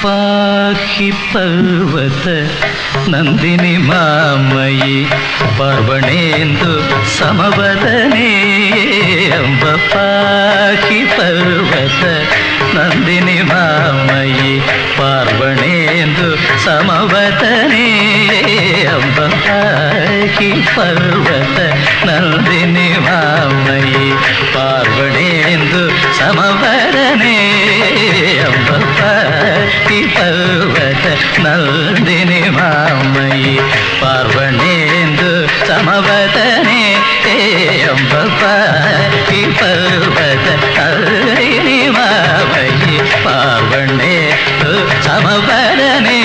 ಪಾಹಿ ಪರ್ವತ ನಂದಿನಿ ಮಾಮಯಿ ಪಾರ್ವಣೇಂದು ಸಮವದನೆ ಅಂಬ ಪಾಹಿ ಪರ್ವತ ನಂದಿನಿ ಮಾಮಯಿ ಪಾರ್ವಣೇಂದು ಸಮವದನೆ ಅಂಬ ಪಾಹಿ ಪರ್ವತ ನಂದಿನಿ ಮಾಮಯಿ ಪಾರ್ವಣೇಂದು ಸಮವದನೆ ಅಂಬ ಪಾಹಿ ಪರ್ವತ ನಂದಿನಿ ಮಾಮಯಿ ಪಾರ್ವಣೇಂದು ಸಮವದನೆ ಅಂಬ ಪಾಹಿ ಪರ್ವತ ನಂದಿನಿ ಮಾಮಯಿ ಪಾರ್ವಣೇಂದು ಸಮವದನೆ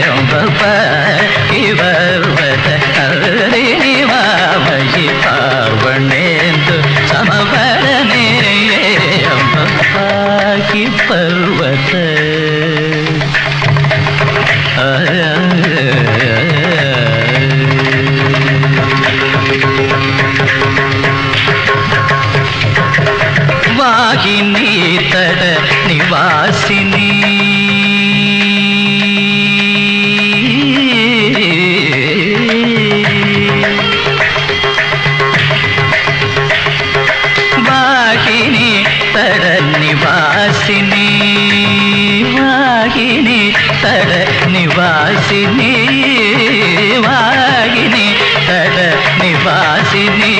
ಅಂಬ ಪಾಹಿ ಪರ್ವತ ನಂದಿನಿ ಮಾಮಯಿ ಪಾರ್ವಣೇಂದು ಸಮವದನೆ ಅಂಬ ಪಾಹಿ ಪರ್ವತ ವಾಹಿನಿ ತಡ ನಿವಾಸಿನಿ ವಾಹಿನಿ ತಡ ನಿವಾಸಿನಿ ವಾಹಿನಿ ತಡ ನಿವಾಸಿನಿ ವಾಹಿನಿ ತಡ ನಿವಾಸಿನಿ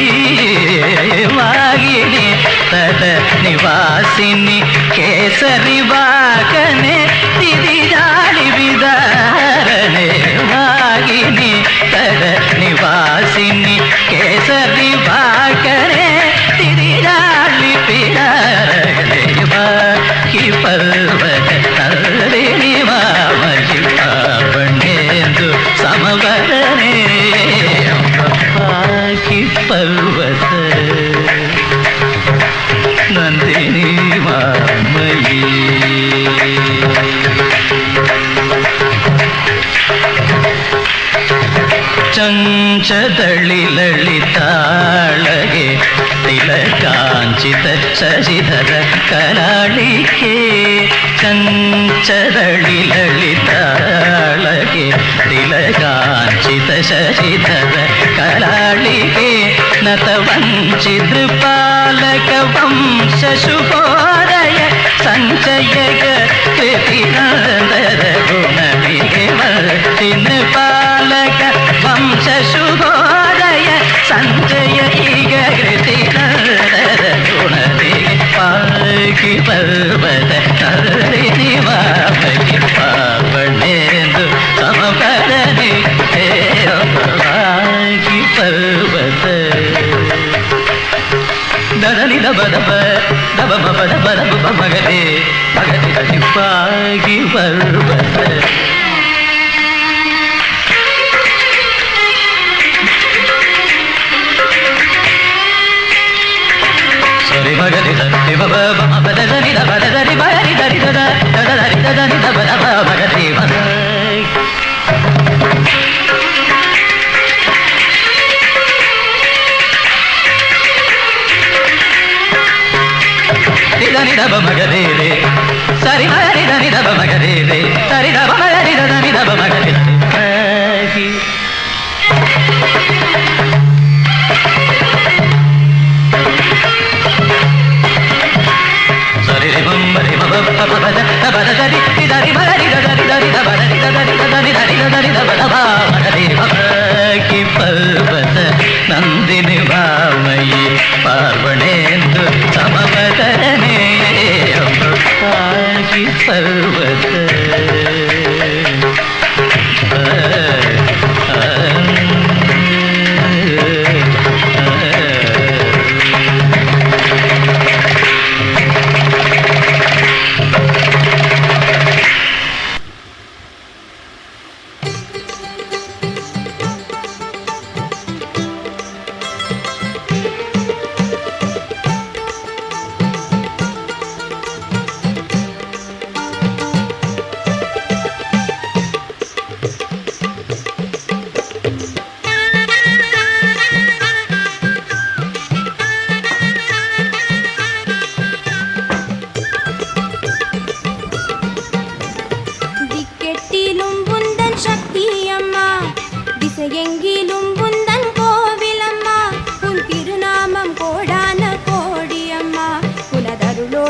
ವಾಹಿನಿ ತಡ ನಿವಾಸಿನಿ ಕೇಸರಿ ವಾಕನೆ ತಿರಿಜಾಳಿ ವಿದಾರಣೆ ವಾಹಿನಿ ತಡ ನಿವಾಸಿನಿ ಕೇಸರಿ ವಾಕನೆ ತಿರಿಜಾಳಿ ವಿದಾರಣೆ ವಾಹಿ ಪರ್ವತ ನಂದಿನಿ ಮಾಮಯಿ ಪಾರ್ವಣೇಂದು ಸಮವದನೆ ವಾಹಿ ಪರ್ವತ ನಂದಿನಿ ಮಾಮಯಿ ಚಂಚದಳಿ ಲಲಿತಾಳಗೆ ತಿಲಕಾಂಚಿತ ಶಶಿಧರ ಕರಾಳಿಕೆ ಚಂಚದಳಿ ಲಲಿತಾಳಗೆ ತಿಲಕಾಂಚಿತ ಶಶಿಧರ ಕರಾಳಿಕೆ ನತವಂಚಿತೃಪಾಲಕ ವಂಶ ಶುಭೋದಯ ಸಂಚಯಗ ಕೃತಿನಂದರ ಗುಣವಿಗೆ ವರ್ತಿನ ಪಾಲಕ ವಂಶ ಶುಭೋದಯ ಸಂಚಯ ಈಗ ಕೃತಿನಂದರ ಗುಣವಿಗೆ ಪಾಹಿ ಪರ್ವತ ನಂದಿನಿ ಮಾಮಯಿ ಪಾರ್ವಣೇಂದು ಸಮವದನೆ ಪಾಹಿ ಪರ್ವತ ದದನಿ ದಬ ದಬ ದಬ ಮಬ ದಬ ದಬ ಮಗದೆ ಮಗದೆ ದನಿ ಪಾಹಿ ಪರ್ವತ ಸರಿ ಮಗದೆ ಧನಿ ಬಬ ಮಬ ದನಿ ದಬ ದನಿ ಬರಿ ದನಿ ದದ ದದರಿ ದನಿ ದಬ ದಬ ಮಗದೆ ಮಗ ಧನಿ ದಬ ಮಗದೆ ರೇ ಸರಿ ಮರಿ ಧನಿ ದಬ ಮಗದೆ ರೇ ಸರಿ ದಬ ಮರಿ ಧನಿ ದಬ ಮಗದೆ ಪಾಹಿ ಸರಿ ರೆ ಮಮ್ಮ ರೆ ಮಬ ಬಬ ದಬ ದರಿ ದರಿ ಮರಿ ದರಿ ದರಿ ದಬ ದರಿ ದರಿ ದರಿ ದರಿ ದರಿ ದಬ ದಬ ಮಗದೆ ಪಾಹಿ ಪರ್ವತ ನಂದಿನಿ ಮಾಮಯಿ ಪಾರ್ವಣೇಂದು ಸಮವದನೆ ಪಾಹಿ ಪರ್ವತ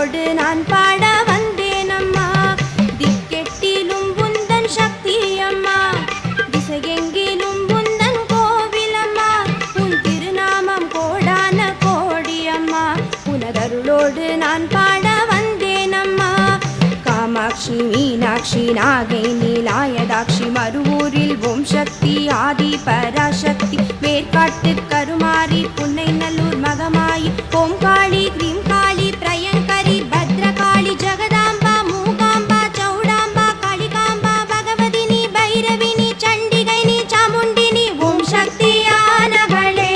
உன்னருளோடு நான் பாட வந்தேனம்மா. திக்கெட்டிலும் உந்தன் சக்தி அம்மா, திசையெங்கிலும் உந்தன் கோவிலம்மா. உன் திருநாமம் கோடான கோடியம்மா, உனதருளோடு நான் பாட வந்தேனம்மா. காமாட்சி மீனாட்சி நாகை நீலாயதாட்சி மறுவூரில் ஓம் சக்தி ஆதி பராசக்தி மேற்காட்டு கருமாரி புன்னை நல்லூர் மகமாயி ஓம் காளி கிரீம் காளி பிரயங்கரி பத்ரகாளி ஜெகதாம்பா மூகாம்பா சௌடாம்பா காளிகாம்பா பகவதினி பைரவினி சண்டிகைனி சாமுண்டினி ஓம் சக்தியானவளே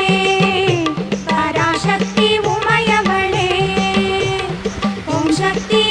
பராசக்தி உமையவளே ஓம் சக்தி